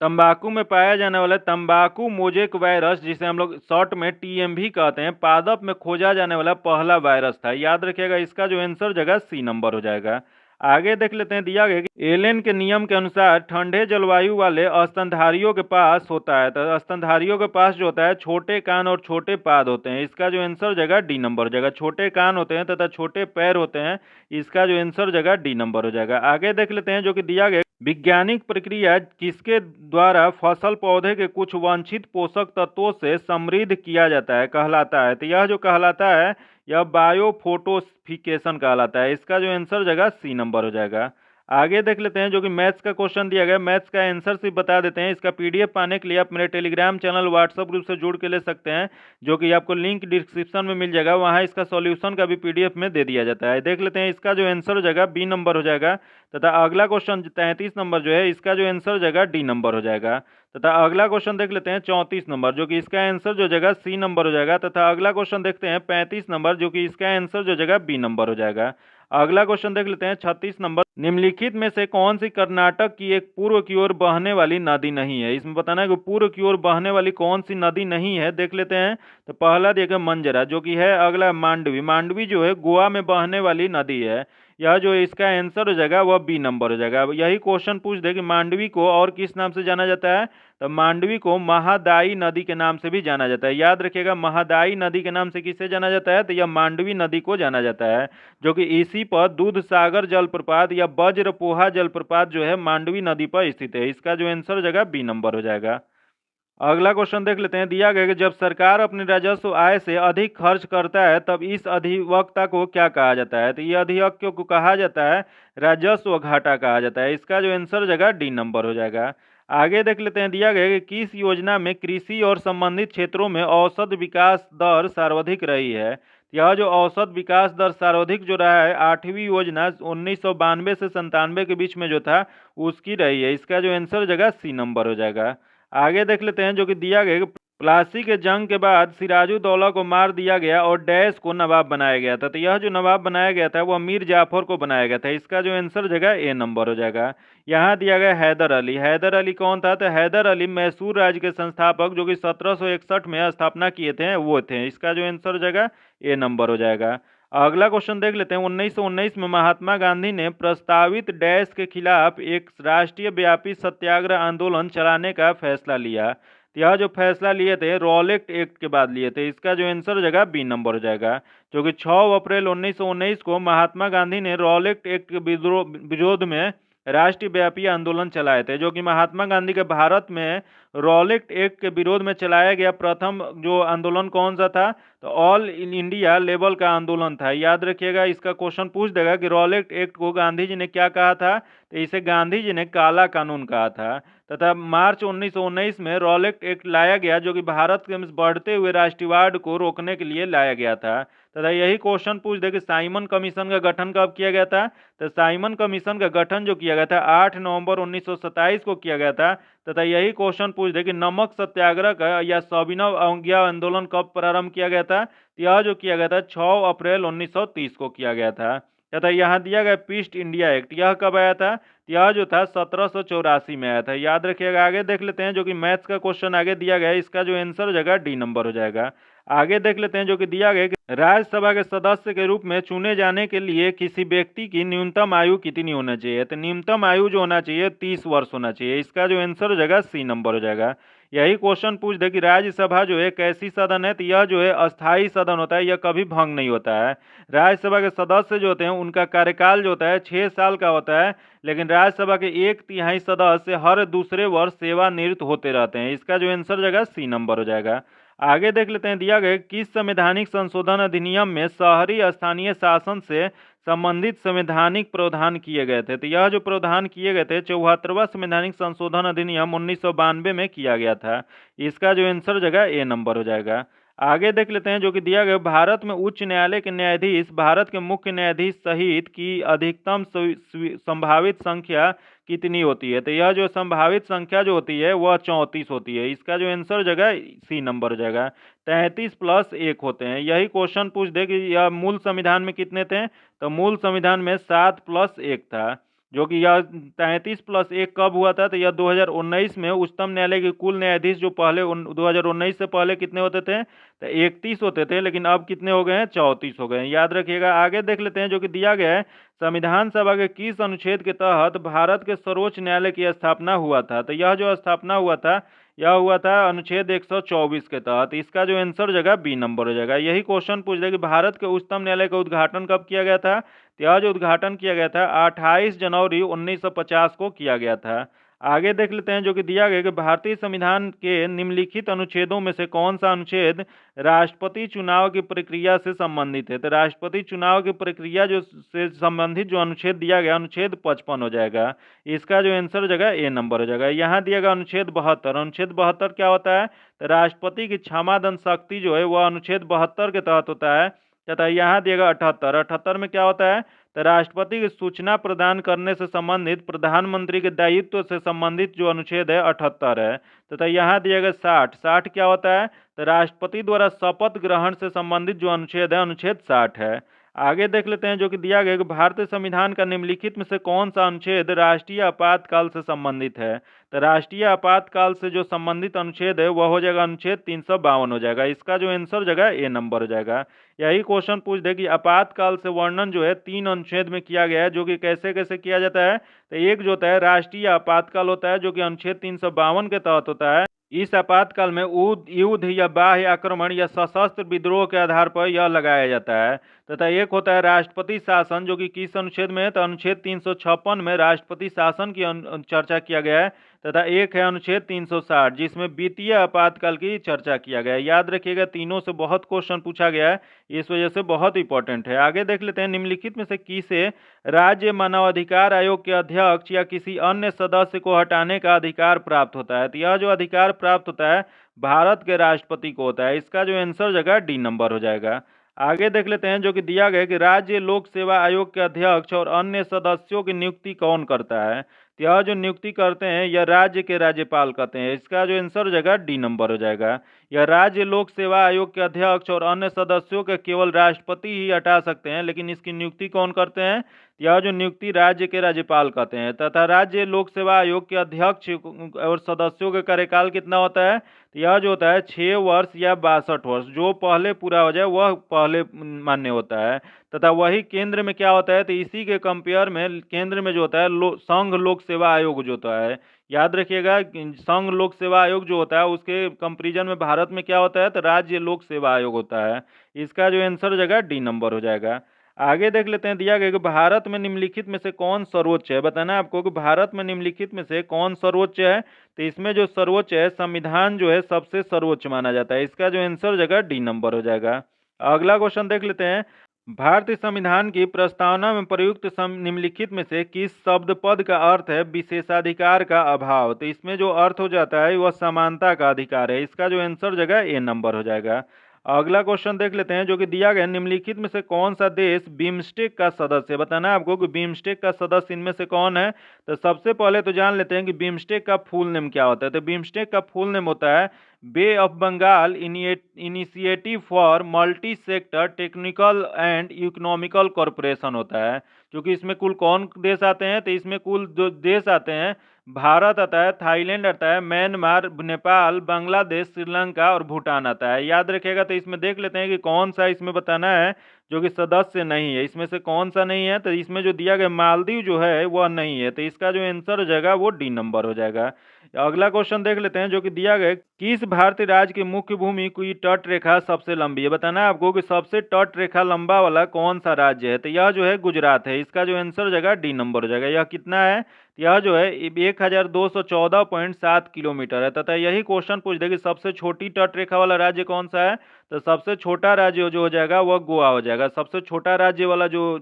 तंबाकू में पाया जाने वाला तंबाकू मोजेक वायरस, जिसे हम लोग शॉर्ट में टीएमवी कहते हैं, पादप में खोजा जाने वाला पहला वायरस था। याद रखिएगा। इसका जो आंसर जगह सी नंबर हो जाएगा। आगे देख लेते हैं दिया गया कि एलेन के नियम के अनुसार ठंडे जलवायु वाले स्तनधारियों के पास होता है। तो स्तनधारियों के पास जो होता है छोटे कान और छोटे पाद होते हैं। इसका जो आंसर जगह डी नंबर हो जाएगा। छोटे कान होते हैं तथा छोटे पैर होते हैं। इसका जो आंसर जगह डी नंबर हो जाएगा। आगे देख लेते हैं जो कि दिया गया वैज्ञानिक प्रक्रिया किसके द्वारा फसल पौधे के कुछ वांछित पोषक तत्वों से समृद्ध किया जाता है कहलाता है? तो यह जो कहलाता है यह बायोफोटोसिफिकेशन कहलाता है। इसका जो आंसर जगह सी नंबर हो जाएगा। आगे देख लेते हैं जो कि मैथ्स का क्वेश्चन दिया गया है। मैथ्स का आंसर सिर्फ बता देते हैं। इसका पीडीएफ पाने के लिए आप मेरे टेलीग्राम चैनल व्हाट्सएप ग्रुप से जुड़ के ले सकते हैं, जो कि आपको लिंक डिस्क्रिप्शन में मिल जाएगा। वहाँ इसका सॉल्यूशन का भी पीडीएफ में दे दिया जाता है। देख लेते हैं इसका जो आंसर हो जाएगा बी नंबर हो जाएगा, तथा अगला क्वेश्चन 33 नंबर जो है इसका जो आंसर हो जाएगा डी नंबर हो जाएगा। तथा अगला क्वेश्चन देख लेते हैं 34 नंबर, जो कि इसका आंसर जो जगह सी नंबर हो जाएगा। तथा अगला क्वेश्चन देखते हैं 35 नंबर, जो कि इसका आंसर जो जगह बी नंबर हो जाएगा। अगला क्वेश्चन देख लेते हैं 36 नंबर। निम्नलिखित में से कौन सी कर्नाटक की एक पूर्व की ओर बहने वाली नदी नहीं है? इसमें बताना है कि पूर्व की ओर बहने वाली कौन सी नदी नहीं है। देख लेते हैं। तो पहला देखिए मंजरा, जो कि है। अगला मांडवी, मांडवी जो है गोवा में बहने वाली नदी है। यह जो इसका आंसर हो जाएगा वह बी नंबर हो जाएगा। यही क्वेश्चन पूछ दे कि मांडवी को और किस नाम से जाना जाता है, तो मांडवी को महादाई नदी के नाम से भी जाना जाता है। याद रखिएगा, महादाई नदी के नाम से किसे जाना जाता है, तो यह मांडवी नदी को जाना जाता है, जो कि इसी पर दूध सागर जलप्रपात या वज्रपोहा जलप्रपात जो है मांडवी नदी पर स्थित है। इसका जो आंसर हो जाएगा बी नंबर हो जाएगा। अगला क्वेश्चन देख लेते हैं। दिया गया कि जब सरकार अपनी राजस्व आय से अधिक खर्च करता है तब इस अधिवक्ता को क्या कहा जाता है? तो ये अधिवक्ता को कहा जाता है राजस्व घाटा कहा जाता है। इसका जो आंसर हो जाएगा डी नंबर हो जाएगा। आगे देख लेते हैं। दिया गया कि किस योजना में कृषि और संबंधित क्षेत्रों में औसत विकास दर सर्वाधिक रही है? यह जो औसत विकास दर सर्वाधिक जो रहा है 8वीं योजना 1992 से 97 के बीच में जो था उसकी रही है। इसका जो आंसर हो जाएगा सी नंबर हो जाएगा। आगे देख लेते हैं जो कि दिया गया कि प्लासी के जंग के बाद सिराजुद्दौला को मार दिया गया और डैश को नवाब बनाया गया था। तो यह जो नवाब बनाया गया था वह मीर जाफर को बनाया गया था। इसका जो आंसर जगह ए नंबर हो जाएगा। यहाँ दिया गया हैदर अली। हैदर अली कौन था, तो हैदर अली मैसूर राज्य के संस्थापक जो कि 1761 में स्थापना किए थे वो थे। इसका जो आंसर हो जाएगा ए नंबर हो जाएगा। अगला क्वेश्चन देख लेते हैं। 1919 में महात्मा गांधी ने प्रस्तावित डैश के खिलाफ एक राष्ट्रीय व्यापी सत्याग्रह आंदोलन चलाने का फैसला लिया। तो यह जो फैसला लिए थे रॉलेट एक्ट के बाद लिए थे। इसका जो आंसर हो जाएगा बी नंबर हो जाएगा, जो कि 6 अप्रैल 1919 को महात्मा गांधी ने रॉलेट एक्ट के विरोध में राष्ट्रव्यापी आंदोलन चलाए थे, जो कि महात्मा गांधी के भारत में रॉलेट एक्ट के विरोध में चलाया गया प्रथम जो आंदोलन कौन सा था, तो ऑल इन इंडिया लेवल का आंदोलन था। याद रखिएगा, इसका क्वेश्चन पूछ देगा कि रॉलेट एक्ट को गांधी जी ने क्या कहा था, तो इसे गांधी जी ने काला कानून कहा था। तथा मार्च 1919 में रॉलेट एक्ट लाया गया, जो कि भारत के बढ़ते हुए राष्ट्रवाद को रोकने के लिए लाया गया था। तथा यही क्वेश्चन पूछ दे कि साइमन कमीशन का गठन कब किया गया था, तो साइमन कमीशन का गठन जो किया गया था 8 नवंबर 1927 को किया गया था। तथा यही क्वेश्चन पूछ दे कि नमक सत्याग्रह का या सविनय अवज्ञा आंदोलन कब प्रारंभ किया गया था, तो यह जो किया गया था 6 अप्रैल 1930 को किया गया था। तथा यहाँ दिया गया पीस्ट इंडिया एक्ट, यह कब आया था, यह जो था 1784 में आया था। याद रखिएगा। आगे देख लेते हैं जो कि मैथ्स का क्वेश्चन आगे दिया गया है। इसका जो आंसर हो जाएगा डी नंबर हो जाएगा। आगे देख लेते हैं जो कि दिया गया कि राज्यसभा के सदस्य के रूप में चुने जाने के लिए किसी व्यक्ति की न्यूनतम आयु कितनी होना चाहिए, तो न्यूनतम आयु जो होना चाहिए 30 वर्ष होना चाहिए। इसका जो आंसर हो जाएगा सी नंबर हो जाएगा। यही क्वेश्चन पूछ दे कि राज्यसभा जो है कैसी सदन है, तो यह जो है अस्थाई सदन होता है, यह कभी भंग नहीं होता है। राज्यसभा के सदस्य जो होते हैं उनका कार्यकाल जो होता है 6 साल का होता है, लेकिन राज्यसभा के 1/3 सदस्य हर दूसरे वर्ष सेवानिवृत्त होते रहते हैं। इसका जो आंसर हो जाएगा सी नंबर हो जाएगा। आगे देख लेते हैं। दिया गया किस संवैधानिक संशोधन अधिनियम में शहरी स्थानीय शासन से संबंधित संवैधानिक प्रावधान किए गए थे, तो यह जो प्रावधान किए गए थे 74वां संवैधानिक संशोधन अधिनियम 1992 में किया गया था। इसका जो आंसर हो जाएगा ए नंबर हो जाएगा। आगे देख लेते हैं जो कि दिया गया भारत में उच्च न्यायालय के न्यायाधीश भारत के मुख्य न्यायाधीश सहित की अधिकतम संभावित संख्या कितनी होती है, तो यह जो संभावित संख्या जो होती है वह 34 होती है। इसका जो आंसर हो जाएगा सी नंबर हो जाएगा। 33 + 1 होते हैं। यही क्वेश्चन पूछ दे कि यह मूल संविधान में कितने थे, तो मूल संविधान में 7 + 1 था, जो कि यह 33 + 1 कब हुआ था, तो यह 2019 में उच्चतम न्यायालय के कुल न्यायाधीश जो पहले 2019 से पहले कितने होते थे, तो 31 होते थे, लेकिन अब कितने हो गए हैं, 34 हो गए हैं। याद रखिएगा। आगे देख लेते हैं जो कि दिया गया है संविधान सभा के किस अनुच्छेद के तहत भारत के सर्वोच्च न्यायालय की स्थापना हुआ था, तो यह जो स्थापना हुआ था यह हुआ था अनुच्छेद 124 के तहत। इसका जो आंसर हो जाएगा बी नंबर हो जाएगा। यही क्वेश्चन पूछ दे कि भारत के उच्चतम न्यायालय का उद्घाटन कब किया गया था, तो यह जो उद्घाटन किया गया था 28 जनवरी 1950 को किया गया था। आगे देख लेते हैं जो कि दिया गया कि भारतीय संविधान के निम्नलिखित अनुच्छेदों में से कौन सा अनुच्छेद राष्ट्रपति चुनाव की प्रक्रिया से संबंधित है। तो राष्ट्रपति चुनाव की प्रक्रिया जो से संबंधित जो अनुच्छेद दिया गया अनुच्छेद 55 हो जाएगा। इसका जो आंसर हो जाएगा ए नंबर हो जाएगा। यहाँ दिया गया अनुच्छेद 72। अनुच्छेद 72 क्या होता है, तो राष्ट्रपति की क्षमादन शक्ति जो है वह अनुच्छेद 72 के तहत होता है। तथा यहाँ दिया गया 78। 78 में क्या होता है, तो राष्ट्रपति की सूचना प्रदान करने से संबंधित प्रधानमंत्री के दायित्व से संबंधित जो अनुच्छेद है 78 है। तथा यहाँ दिया गया 60। 60 क्या होता है, तो राष्ट्रपति द्वारा शपथ ग्रहण से संबंधित जो अनुच्छेद है अनुच्छेद 60 है। आगे देख लेते हैं जो कि दिया गया कि भारतीय संविधान का निम्नलिखित में से कौन सा अनुच्छेद राष्ट्रीय आपातकाल से संबंधित है। तो राष्ट्रीय आपातकाल से जो संबंधित अनुच्छेद है वह हो जाएगा अनुच्छेद 352 हो जाएगा। इसका जो आंसर हो जाएगा ए नंबर हो जाएगा। यही क्वेश्चन पूछ दे कि आपातकाल से वर्णन जो है 3 अनुच्छेद में किया गया है, जो कि कैसे कैसे किया जाता है। तो एक जो होता है राष्ट्रीय आपातकाल होता है जो कि अनुच्छेद 352 के तहत होता है। इस आपातकाल में युद्ध या बाह्य आक्रमण या सशस्त्र विद्रोह के आधार पर यह लगाया जाता है। तथा एक होता है राष्ट्रपति शासन जो कि किस अनुच्छेद में है, तो अनुच्छेद 356 में राष्ट्रपति शासन की चर्चा किया गया है। तथा एक है अनुच्छेद 360 जिसमें वित्तीय आपातकाल की चर्चा किया गया है। याद रखिएगा तीनों से बहुत क्वेश्चन पूछा गया है, इस वजह से बहुत इंपॉर्टेंट है। आगे देख लेते हैं निम्नलिखित में से किसे राज्य मानवाधिकार आयोग के अध्यक्ष या किसी अन्य सदस्य को हटाने का अधिकार प्राप्त होता है। तो यह जो अधिकार प्राप्त होता है भारत के राष्ट्रपति को होता है। इसका जो आंसर जगह डी नंबर हो जाएगा। आगे देख लेते हैं जो कि दिया गया कि राज्य लोक सेवा आयोग के अध्यक्ष और अन्य सदस्यों की नियुक्ति कौन करता है। तो यह जो नियुक्ति करते हैं यह राज्य के राज्यपाल करते हैं। इसका जो आंसर हो जाएगा डी नंबर हो जाएगा। यह राज्य लोक सेवा आयोग के अध्यक्ष और अन्य सदस्यों के केवल राष्ट्रपति ही हटा सकते हैं, लेकिन इसकी नियुक्ति कौन करते हैं, यह जो नियुक्ति राज्य के राज्यपाल करते हैं। तथा राज्य लोक सेवा आयोग के अध्यक्ष और सदस्यों का कार्यकाल कितना होता है, तो यह जो होता है 6 वर्ष या 62 वर्ष, जो पहले पूरा हो जाए वह पहले मान्य होता है। तथा वही केंद्र में क्या होता है, तो इसी के कंपेयर में केंद्र में जो होता है संघ लोक सेवा आयोग जो होता है। याद रखिएगा संघ लोक सेवा आयोग जो होता है उसके कंपेरिजन में भारत में क्या होता है, तो राज्य लोक सेवा आयोग होता है। इसका जो आंसर हो जाएगा डी नंबर हो जाएगा। आगे देख लेते हैं दिया गया कि भारत में निम्नलिखित में से कौन सर्वोच्च है। बताना है आपको कि भारत में निम्नलिखित में से कौन सर्वोच्च है। तो इसमें जो सर्वोच्च है संविधान जो है सबसे सर्वोच्च माना जाता है। इसका जो आंसर हो जाएगा डी नंबर हो जाएगा। अगला क्वेश्चन देख लेते हैं, भारतीय संविधान की प्रस्तावना में प्रयुक्त निम्नलिखित में से किस शब्द पद का अर्थ है विशेषाधिकार का अभाव। तो इसमें जो अर्थ हो जाता है वह समानता का अधिकार है। इसका जो आंसर जगह ए नंबर हो जाएगा। अगला क्वेश्चन देख लेते हैं जो कि दिया गया निम्नलिखित में से कौन सा देश बिम्स्टेक का सदस्य है। बताना है आपको कि बिम्स्टेक का सदस्य इनमें से कौन है। तो सबसे पहले तो जान लेते हैं कि बिम्स्टेक का फुल नेम क्या होता है। तो बिम्स्टेक का फुल नेम होता है bay of Bengal initiative for multi sector technical and economical corporation होता है। क्योंकि इसमें कुल कौन देश आते हैं, तो इसमें कुल जो देश आते हैं भारत आता है, थाईलैंड आता है, म्यांमार, नेपाल, बांग्लादेश, श्रीलंका और भूटान आता है। याद रखिएगा। तो इसमें देख लेते हैं कि कौन सा इसमें बताना है जो कि सदस्य नहीं है। इसमें से कौन सा नहीं है, तो इसमें जो दिया गया मालदीव जो है वह नहीं है। तो इसका जो आंसर हो जाएगा वो डी नंबर हो जाएगा। अगला क्वेश्चन देख लेते हैं जो कि दिया गया किस भारतीय राज्य की मुख्य भूमि की तट रेखा सबसे लंबी है। बताना है आपको कि सबसे तट रेखा लंबा वाला कौन सा राज्य है। तो यह जो है गुजरात है। इसका जो आंसर हो जाएगा डी नंबर हो जाएगा। यह कितना है, यह जो है 1214.7 किलोमीटर है। तथा यही क्वेश्चन पूछ दे कि सबसे छोटी तट रेखा वाला राज्य कौन सा है। तो सबसे छोटा राज्य जो हो जाएगा वह गोवा हो जाएगा। सबसे छोटा राज्य वाला जो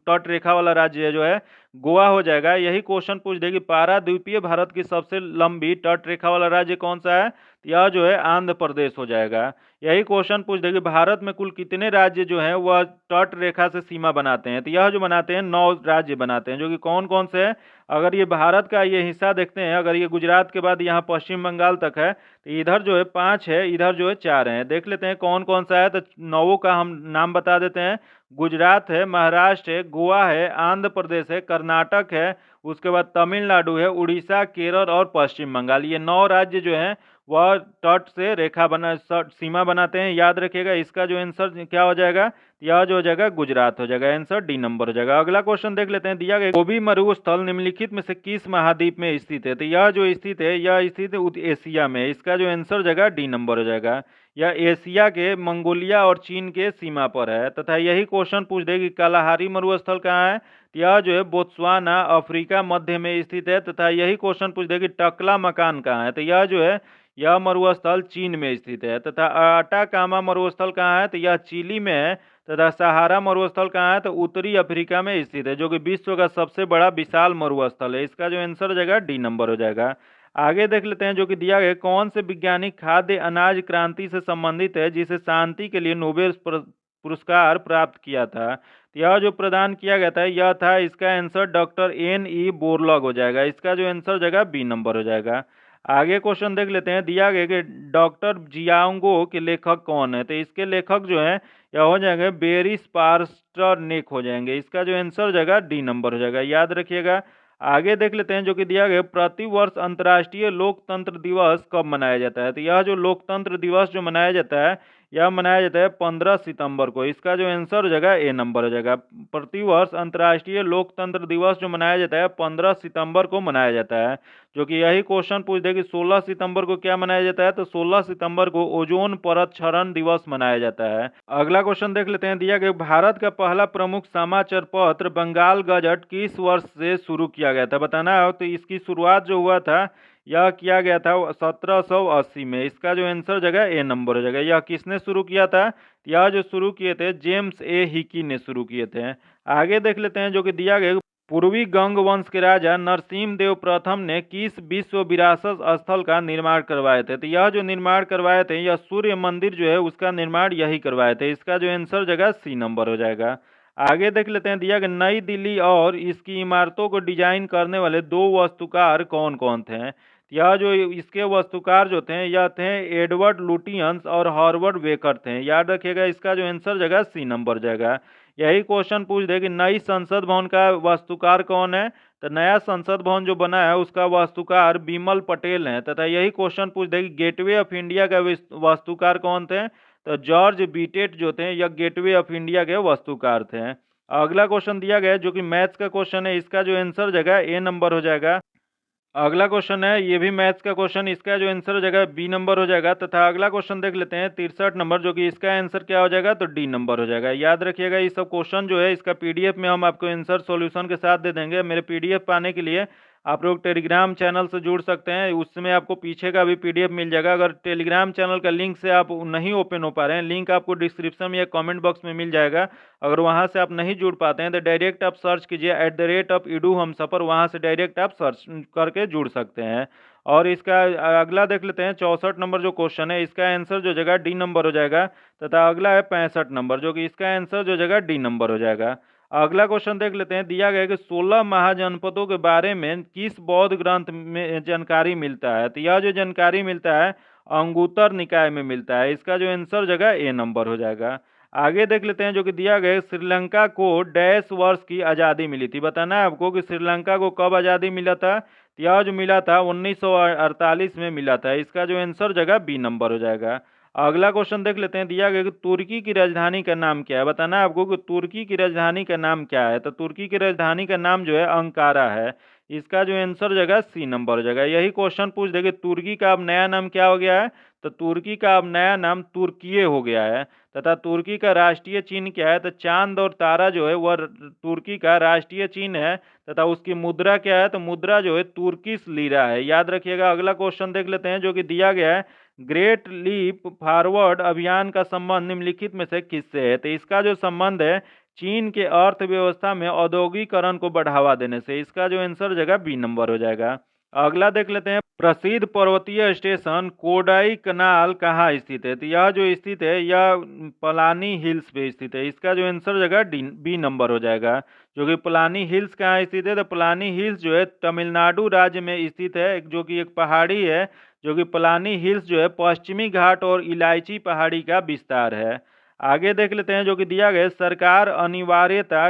तट रेखा वाला राज्य है जो है गोवा हो जाएगा। यही क्वेश्चन पूछ दे कि पाराद्वीपीय भारत की सबसे लंबी तट रेखा वाला राज्य कौन सा है। यह जो है आंध्र प्रदेश हो जाएगा। यही क्वेश्चन पूछ दे कि भारत में कुल कितने राज्य जो हैं वह तट रेखा से सीमा बनाते हैं। तो यह जो बनाते हैं 9 राज्य बनाते हैं, जो कि कौन कौन से हैं। अगर ये भारत का ये हिस्सा देखते हैं, अगर ये गुजरात के बाद यहाँ पश्चिम बंगाल तक है, तो इधर जो है 5 है, इधर जो है 4 है। देख लेते हैं कौन कौन सा है। तो 9 का हम नाम बता देते हैं। गुजरात है, महाराष्ट्र है, गोवा है, आंध्र प्रदेश है, कर्नाटक है, उसके बाद तमिलनाडु है, उड़ीसा, केरल और पश्चिम बंगाल। ये 9 राज्य जो हैं वह तट से रेखा बना सीमा बनाते हैं। याद रखिएगा, इसका जो आंसर क्या हो जाएगा, यह जो हो जाएगा गुजरात हो जाएगा। आंसर डी नंबर हो जाएगा। अगला क्वेश्चन देख लेते हैं। दिया गया गोबी मरुस्थल निम्नलिखित में से किस महाद्वीप में स्थित है? तो यह जो स्थित है, यह स्थित है एशिया में। इसका जो आंसर हो जाएगा डी नंबर हो जाएगा। यह एशिया के मंगोलिया और चीन के सीमा पर है। तथा यही क्वेश्चन पूछ दे कि कालाहारी मरुस्थल कहाँ है? यह जो है बोत्सवाना अफ्रीका मध्य में स्थित है। तथा यही क्वेश्चन पूछ दे कि टकला मकान कहाँ है? तो यह जो है, यह मरुस्थल चीन में स्थित है। तथा अटाकामा मरुस्थल कहाँ है? तो यह चिली में है। तथा सहारा मरुस्थल कहाँ है? तो उत्तरी अफ्रीका में स्थित है, जो कि विश्व का सबसे बड़ा विशाल मरुस्थल है। इसका जो आंसर हो जाएगा डी नंबर हो जाएगा। आगे देख लेते हैं, जो कि दिया गया कौन से वैज्ञानिक खाद्य अनाज क्रांति से संबंधित है जिसे शांति के लिए नोबेल पुरस्कार प्राप्त किया था? यह जो प्रदान किया गया था, यह था, इसका आंसर डॉक्टर N.E. बोरलॉग हो जाएगा। इसका जो आंसर हो जाएगा बी नंबर हो जाएगा। आगे क्वेश्चन देख लेते हैं। दिया गया कि डॉक्टर जियांगो के लेखक कौन है? तो इसके लेखक जो है, यह हो जाएंगे बेरिस पार्स्टरनिक हो जाएंगे। इसका जो आंसर हो जाएगा डी नंबर हो जाएगा। याद रखिएगा। आगे देख लेते हैं, जो कि दिया गया प्रतिवर्ष अंतर्राष्ट्रीय लोकतंत्र दिवस कब मनाया जाता है? तो यह जो लोकतंत्र दिवस जो मनाया जाता है, यह मनाया जाता है 15 सितंबर को। इसका जो आंसर हो जाएगा ए नंबर हो जाएगा। प्रतिवर्ष अंतर्राष्ट्रीय लोकतंत्र दिवस जो मनाया जाता है 15 सितंबर को मनाया जाता है। जो कि यही क्वेश्चन पूछ दे कि 16 सितंबर को क्या मनाया जाता है? तो 16 सितंबर को ओजोन परत क्षरण दिवस मनाया जाता है। अगला क्वेश्चन देख लेते हैं। दिया गया भारत का पहला प्रमुख समाचार पत्र बंगाल गजट किस वर्ष से शुरू किया गया था? बताना हो। तो इसकी शुरुआत जो हुआ था, यह किया गया था 1780 में। इसका जो आंसर हो जाएगा ए नंबर हो जाएगा। यह किसने शुरू किया था? यह जो शुरू किए थे जेम्स ए हिकी ने शुरू किए थे। आगे देख लेते हैं, जो कि दिया गया पूर्वी गंग वंश के राजा नरसिम्हदेव प्रथम ने किस विश्व विरासत स्थल का निर्माण करवाए थे? तो यह जो निर्माण करवाए थे, यह सूर्य मंदिर जो है उसका निर्माण यही करवाए थे। इसका जो आंसर हो जाएगा सी नंबर हो जाएगा। आगे देख लेते हैं। दिया गया नई दिल्ली और इसकी इमारतों को डिजाइन करने वाले दो वास्तुकार कौन कौन थे? यह जो इसके वास्तुकार जो थे, यह थे एडवर्ड लुटियंस और हॉवर्ड बेकर थे। याद रखिएगा, इसका जो आंसर जाएगा सी नंबर जाएगा। यही क्वेश्चन पूछ दे कि नई संसद भवन का वास्तुकार कौन है? तो नया संसद भवन जो बना है उसका वास्तुकार बिमल पटेल है। तथा यही क्वेश्चन पूछ दे कि गेटवे ऑफ इंडिया का वास्तुकार कौन थे? तो जॉर्ज बीटेट जो थे, यह गेटवे ऑफ इंडिया के वास्तुकार थे। अगला क्वेश्चन दिया गया जो कि मैथ्स का क्वेश्चन है, इसका जो आंसर जाएगा ए नंबर हो जाएगा। अगला क्वेश्चन है, ये भी मैथ्स का क्वेश्चन, इसका जो आंसर हो जाएगा बी नंबर हो जाएगा। तथा अगला क्वेश्चन देख लेते हैं 63 नंबर, जो कि इसका आंसर क्या हो जाएगा? तो डी नंबर हो जाएगा। याद रखिएगा, ये सब क्वेश्चन जो है इसका पीडीएफ में हम आपको आंसर सॉल्यूशन के साथ दे देंगे। मेरे पीडीएफ पाने के लिए आप लोग टेलीग्राम चैनल से जुड़ सकते हैं, उसमें आपको पीछे का भी पीडीएफ मिल जाएगा। अगर टेलीग्राम चैनल का लिंक से आप नहीं ओपन हो पा रहे हैं, लिंक आपको डिस्क्रिप्शन में या कमेंट बॉक्स में मिल जाएगा। अगर वहां से आप नहीं जुड़ पाते हैं तो डायरेक्ट आप सर्च कीजिए @edu हमसफर, वहां से डायरेक्ट आप सर्च करके जुड़ सकते हैं। और इसका अगला देख लेते हैं 64 नंबर जो क्वेश्चन है, इसका आंसर जो जगह डी नंबर हो जाएगा। तथा अगला है 65 नंबर, जो कि इसका आंसर जो जगह डी नंबर हो जाएगा। अगला क्वेश्चन देख लेते हैं। दिया गया कि 16 महाजनपदों के बारे में किस बौद्ध ग्रंथ में जानकारी मिलता है? तो यह जो जानकारी मिलता है अंगुत्तर निकाय में मिलता है। इसका जो आंसर जगह ए नंबर हो जाएगा। आगे देख लेते हैं, जो कि दिया गया श्रीलंका को डैश वर्ष की आज़ादी मिली थी। बताना है आपको कि श्रीलंका को कब आज़ादी मिला था? यह जो मिला था 1948 में मिला था। इसका जो आंसर जगह बी नंबर हो जाएगा। अगला क्वेश्चन देख लेते हैं। दिया गया कि तुर्की की राजधानी का नाम क्या है? बताना है आपको कि तुर्की की राजधानी का नाम क्या है? तो तुर्की की राजधानी का नाम जो है अंकारा है। इसका जो आंसर हो जाएगा सी नंबर हो जाएगा। यही क्वेश्चन पूछ देगा तुर्की का अब नया नाम क्या हो गया है? तो तुर्की का अब नया नाम तुर्कीये हो गया है। तथा तुर्की का राष्ट्रीय चिन्ह क्या है? तो चांद और तारा जो है वह तुर्की का राष्ट्रीय चिन्ह है। तथा उसकी मुद्रा क्या है? तो मुद्रा जो है तुर्किश लीरा है। याद रखिएगा। अगला क्वेश्चन देख लेते हैं, जो कि दिया गया है ग्रेट लीप फॉरवर्ड अभियान का संबंध निम्नलिखित में से किससे है? तो इसका जो संबंध है चीन के अर्थव्यवस्था में औद्योगिकरण को बढ़ावा देने से। इसका जो आंसर हो जाएगा बी नंबर हो जाएगा। अगला देख लेते हैं। प्रसिद्ध पर्वतीय स्टेशन कोडाई कनाल कहाँ स्थित है? तो यह जो स्थित है यह पलानी हिल्स पे स्थित है। इसका जो आंसर हो जाएगा बी नंबर हो जाएगा। जो कि पलानी हिल्स कहाँ स्थित है? तो पलानी हिल्स जो है तमिलनाडु राज्य में स्थित है, जो कि एक पहाड़ी है। जो कि पलानी हिल्स जो है पश्चिमी घाट और इलायची पहाड़ी का विस्तार है। आगे देख लेते हैं, जो कि दिया गया सरकार अनिवार्यता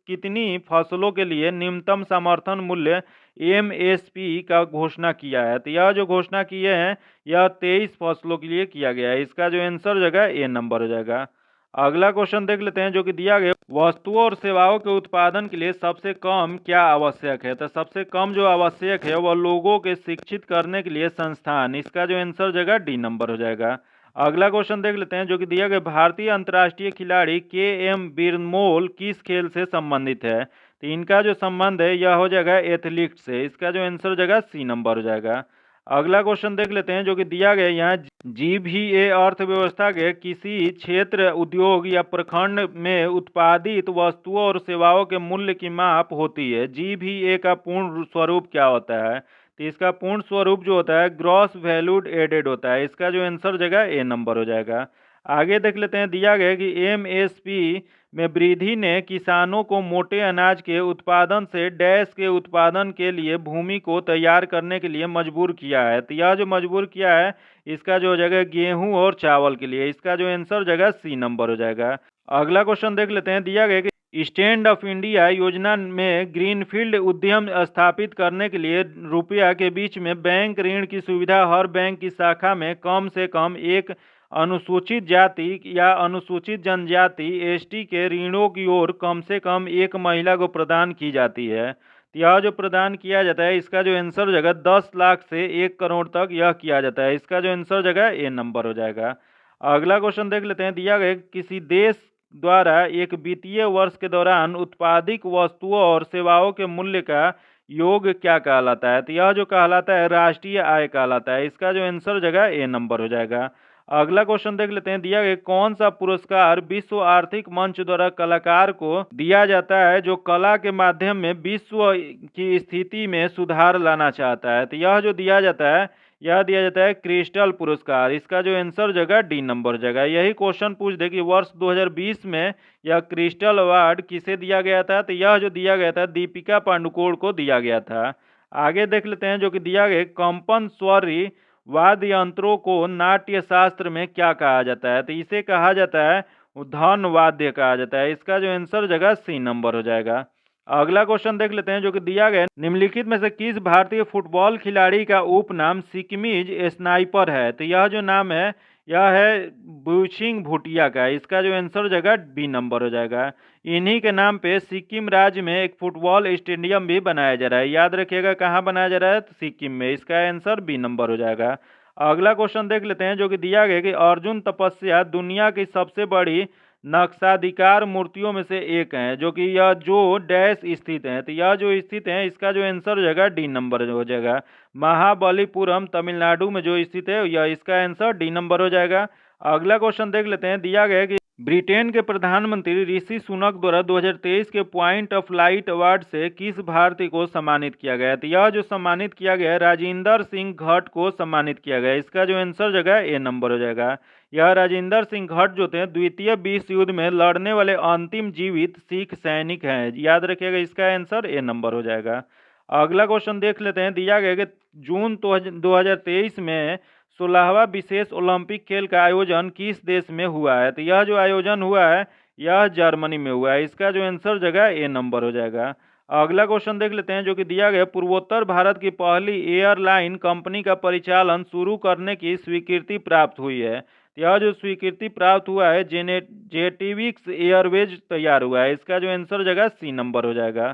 कितनी फसलों के लिए न्यूनतम समर्थन मूल्य एमएसपी का घोषणा किया है? तो यह जो घोषणा किए हैं यह 23 फसलों के लिए किया गया है। इसका जो आंसर हो जाएगा ए नंबर हो जाएगा। अगला क्वेश्चन देख लेते हैं जो कि दिया गया, वस्तुओं और सेवाओं के उत्पादन के लिए सबसे कम क्या आवश्यक है? तो सबसे कम जो आवश्यक है वह लोगों के शिक्षित करने के लिए संस्थान। इसका जो आंसर हो जाएगा डी नंबर हो जाएगा। अगला क्वेश्चन देख लेते हैं जो कि दिया गया, भारतीय अंतर्राष्ट्रीय खिलाड़ी के एम बिरमोल किस खेल से संबंधित है? तो इनका जो संबंध है यह हो जाएगा एथलीट से। इसका जो आंसर हो जाएगा सी नंबर हो जाएगा। अगला क्वेश्चन देख लेते हैं जो कि दिया गया, यहाँ जीवीए अर्थव्यवस्था के किसी क्षेत्र, उद्योग या प्रखंड में उत्पादित वस्तुओं और सेवाओं के मूल्य की माप होती है। जीवीए का पूर्ण स्वरूप क्या होता है? तो इसका पूर्ण स्वरूप जो होता है ग्रॉस वैल्यूड एडेड होता है। इसका जो आंसर हो जाएगा ए नंबर हो जाएगा। आगे देख लेते हैं, दिया गया कि एमएसपी में वृद्धि ने किसानों को मोटे अनाज के उत्पादन से डैश के उत्पादन के लिए भूमि को तैयार करने के लिए मजबूर किया है। तो यह जो मजबूर किया है इसका जो हो जाएगा गेहूं और चावल के लिए। इसका जो आंसर हो जाएगा सी नंबर हो जाएगा। अगला क्वेश्चन देख लेते हैं, दिया गया कि स्टैंड अप इंडिया योजना में ग्रीनफील्ड उद्यम स्थापित करने के लिए रुपया के बीच में बैंक ऋण की सुविधा हर बैंक की शाखा में कम से कम एक अनुसूचित जाति या अनुसूचित जनजाति एसटी के ऋणों की ओर कम से कम एक महिला को प्रदान की जाती है। तो यह जो प्रदान किया जाता है इसका जो आंसर हो जाएगा 10 लाख से 1 करोड़ तक यह किया जाता है। इसका जो आंसर हो जाएगा ए नंबर हो जाएगा। अगला क्वेश्चन देख लेते हैं, दिया गया किसी देश द्वारा एक वित्तीय वर्ष के दौरान उत्पादित वस्तुओं और सेवाओं के मूल्य का योग क्या कहलाता है? तो यह जो कहलाता है राष्ट्रीय आय कहलाता है। इसका जो आंसर हो जाएगा ए नंबर हो जाएगा। अगला क्वेश्चन देख लेते हैं, दिया गया कौन सा पुरस्कार विश्व आर्थिक मंच द्वारा कलाकार को दिया जाता है जो कला के माध्यम में विश्व की स्थिति में सुधार लाना चाहता है? तो यह जो दिया जाता है यह दिया जाता है क्रिस्टल पुरस्कार। इसका जो आंसर जगह डी नंबर हो जाएगा। यही क्वेश्चन पूछ दे कि वर्ष 2020 में यह क्रिस्टल अवार्ड किसे दिया गया था? तो यह जो दिया गया था दीपिका पादुकोण को दिया गया था। आगे देख लेते हैं जो कि दिया गया, कंपन स्वरी वाद्य यंत्रों को नाट्य शास्त्र में क्या कहा जाता है? तो इसे कहा जाता है धन वाद्य कहा जाता है। इसका जो आंसर जगह सी नंबर हो जाएगा। अगला क्वेश्चन देख लेते हैं जो कि दिया गया, निम्नलिखित में से किस भारतीय फुटबॉल खिलाड़ी का उपनाम सिक्किमीज स्नाइपर है? तो यह जो नाम है यह है बुशिंग भूटिया का। इसका जो आंसर जगह बी नंबर हो जाएगा। इन्हीं के नाम पे सिक्किम राज्य में एक फुटबॉल स्टेडियम भी बनाया जा रहा है। याद रखिएगा कहाँ बनाया जा रहा है? तो सिक्किम में। इसका आंसर बी नंबर हो जाएगा। अगला क्वेश्चन देख लेते हैं जो कि दिया गया कि अर्जुन तपस्या दुनिया की सबसे बड़ी नक्शाधिकार मूर्तियों में से एक है जो कि यह जो डैश स्थित है। तो यह जो स्थित है इसका जो आंसर हो जाएगा डी नंबर हो जाएगा। महाबलीपुरम तमिलनाडु में जो स्थित है यह इसका आंसर डी नंबर हो जाएगा। अगला क्वेश्चन देख लेते हैं, दिया गया कि ब्रिटेन के प्रधानमंत्री ऋषि सुनक द्वारा 2023 के पॉइंट ऑफ लाइट अवार्ड से किस भारतीय को सम्मानित किया गया? तो यह जो सम्मानित किया गया है राजेंद्र सिंह घट को सम्मानित किया गया। इसका जो आंसर जगह ए नंबर हो जाएगा। यह राजेंद्र सिंह घट जो थे द्वितीय विश्व युद्ध में लड़ने वाले अंतिम जीवित सिख सैनिक हैं। याद रखिएगा इसका आंसर ए नंबर हो जाएगा। अगला क्वेश्चन देख लेते हैं, दिया गया कि जून 2023 में 16वां विशेष ओलंपिक खेल का आयोजन किस देश में हुआ है? तो यह जो आयोजन हुआ है यह जर्मनी में हुआ है। इसका जो आंसर जगह ए नंबर हो जाएगा। अगला क्वेश्चन देख लेते हैं जो कि दिया गया, पूर्वोत्तर भारत की पहली एयरलाइन कंपनी का परिचालन शुरू करने की स्वीकृति प्राप्त हुई है। यह जो स्वीकृति प्राप्त हुआ है जेटिविक्स एयरवेज तैयार हुआ है। इसका जो आंसर जगह सी नंबर हो जाएगा।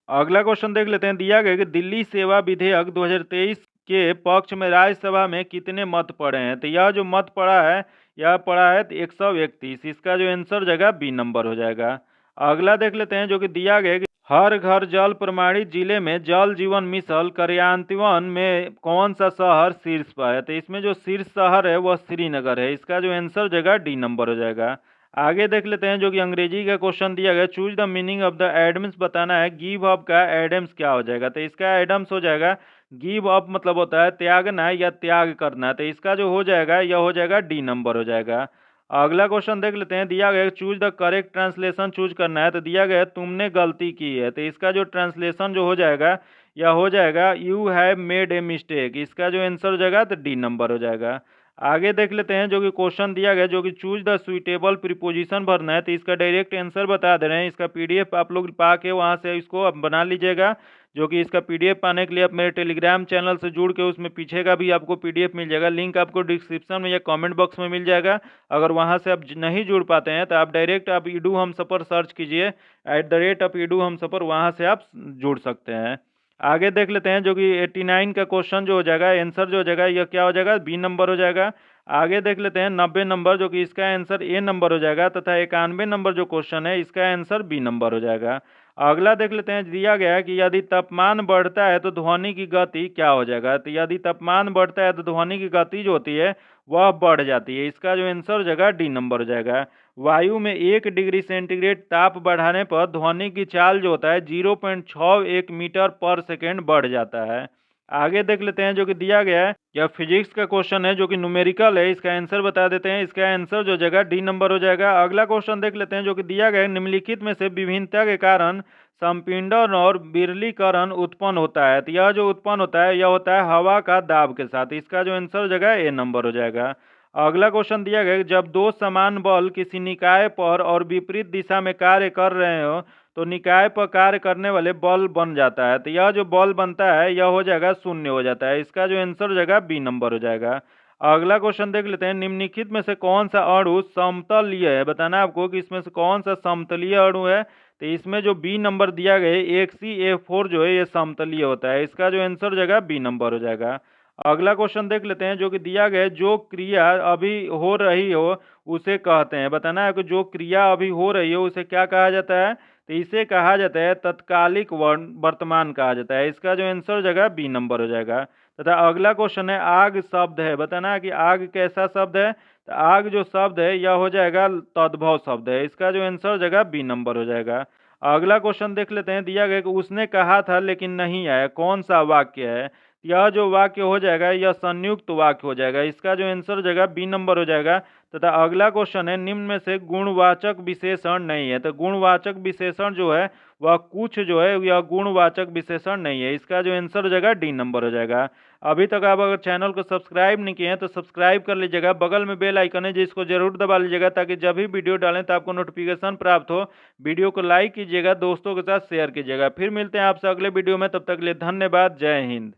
अगला क्वेश्चन देख लेते हैं, दिया गया कि दिल्ली सेवा विधेयक 2023 के पक्ष में राज्यसभा में कितने मत पड़े हैं? तो यह जो मत पड़ा है यह पड़ा है 131। इसका जो आंसर जगह बी नंबर हो जाएगा। अगला देख लेते हैं जो कि दिया गया कि हर घर जल प्रमाणित जिले में जल जीवन मिशन कार्यान्वयन में कौन सा शहर शीर्ष पर है? तो इसमें जो शीर्ष शहर है वह श्रीनगर है। इसका जो आंसर जगह डी नंबर हो जाएगा। आगे देख लेते हैं जो कि अंग्रेजी का क्वेश्चन दिया गया, choose the meaning of the idioms बताना है। गिव अप का एडम्स क्या हो जाएगा? तो इसका एडम्स हो जाएगा गिव अप मतलब होता है त्यागना या त्याग करना। तो इसका जो हो जाएगा यह हो जाएगा डी नंबर हो जाएगा। अगला क्वेश्चन देख लेते हैं, दिया गया choose the correct translation choose करना है। तो दिया गया तुमने गलती की है। तो इसका जो ट्रांसलेशन जो हो जाएगा यह हो जाएगा you have made a mistake. इसका जो आंसर हो जाएगा तो डी नंबर हो जाएगा। आगे देख लेते हैं जो कि क्वेश्चन दिया गया जो कि चूज द सुइटेबल प्रीपोजिशन भरना है, तो इसका डायरेक्ट आंसर बता दे रहे हैं। इसका पीडीएफ आप लोग पा के वहां से इसको अब बना लीजिएगा। जो कि इसका पीडीएफ पाने के लिए आप मेरे टेलीग्राम चैनल से जुड़ के उसमें पीछे का भी आपको पीडीएफ मिल जाएगा, लिंक आपको डिस्क्रिप्शन में या कमेंट बॉक्स में मिल जाएगा। अगर वहां से आप नहीं जुड़ पाते हैं तो आप डायरेक्ट आप ईडू हम सफर सर्च कीजिए, @ ईडू हम सफर, वहां से आप जुड़ सकते हैं। आगे देख लेते हैं जो कि 89 का क्वेश्चन जो हो जाएगा, आंसर जो हो जाएगा यह क्या हो जाएगा, बी नंबर हो जाएगा। आगे देख लेते हैं 90 नंबर, जो कि इसका आंसर ए नंबर हो जाएगा, तथा 91 नंबर जो क्वेश्चन है इसका आंसर बी नंबर हो जाएगा। अगला देख लेते हैं, दिया गया है कि यदि तापमान बढ़ता है तो ध्वनि की गति क्या हो जाएगा। तो यदि तापमान बढ़ता है तो ध्वनि की गति जो होती है वह बढ़ जाती है। इसका जो आंसर हो जाएगा डी नंबर हो जाएगा। वायु में 1 डिग्री सेंटीग्रेड ताप बढ़ाने पर ध्वनि की चाल जो होता है 0.61 मीटर पर सेकेंड बढ़ जाता है। आगे देख लेते हैं जो कि दिया गया है, यह फिजिक्स का क्वेश्चन है जो कि न्यूमेरिकल है। इसका आंसर बता देते हैं, इसका आंसर जो जगह डी नंबर हो जाएगा। अगला क्वेश्चन देख लेते हैं जो कि दिया गया है, निम्नलिखित में से विभिन्नता के कारण संपीड़न और विरलीकरण उत्पन्न होता है। तो यह जो उत्पन्न होता है यह होता है हवा का दाब के साथ। इसका जो आंसर हो जाएगा ए नंबर हो जाएगा। अगला क्वेश्चन दिया गया है, जब दो समान बल किसी निकाय पर और विपरीत दिशा में कार्य कर रहे हो तो निकाय पर कार्य करने वाले बल बन जाता है। तो यह जो बल बनता है यह हो जाएगा शून्य हो जाता है। इसका जो आंसर हो जाएगा बी नंबर हो जाएगा। अगला क्वेश्चन देख लेते हैं, निम्नलिखित में से कौन सा अणु समतलीय है। बताना है आपको कि इसमें से कौन सा समतलीय अणु है। तो इसमें जो बी नंबर दिया गया है HCl4 जो है ये समतलीय होता है। इसका जो आंसर हो जाएगा बी नंबर हो जाएगा। अगला क्वेश्चन देख लेते हैं जो कि दिया गया है, जो क्रिया अभी हो रही हो उसे कहते हैं। बताना है कि जो क्रिया अभी हो रही हो उसे क्या कहा जाता है। तो इसे कहा जाता है तत्कालिक वर्तमान कहा जाता है। इसका जो आंसर हो जाएगा बी नंबर हो जाएगा। तथा अगला क्वेश्चन है, आग शब्द है। बताना है कि आग कैसा शब्द है। तो आग जो शब्द है यह हो जाएगा तद्भव शब्द है। इसका जो आंसर हो जाएगा बी नंबर हो जाएगा। अगला क्वेश्चन देख लेते हैं, दिया गया कि उसने कहा था लेकिन नहीं आया, कौन सा वाक्य है। यह जो वाक्य हो जाएगा यह संयुक्त वाक्य हो जाएगा। इसका जो आंसर हो जाएगा बी नंबर हो जाएगा। तथा अगला क्वेश्चन है, निम्न में से गुणवाचक विशेषण नहीं है। तो गुणवाचक विशेषण जो है वह कुछ जो है यह गुणवाचक विशेषण नहीं है। इसका जो आंसर हो जाएगा डी नंबर हो जाएगा। अभी तक आप अगर चैनल को सब्सक्राइब नहीं किए हैं तो सब्सक्राइब कर लीजिएगा। बगल में बेल आइकन है जिसको जरूर दबा लीजिएगा ताकि जब भी वीडियो डालें तो आपको नोटिफिकेशन प्राप्त हो। वीडियो को लाइक कीजिएगा, दोस्तों के साथ शेयर कीजिएगा। फिर मिलते हैं आपसे अगले वीडियो में, तब तक के लिए धन्यवाद। जय हिंद।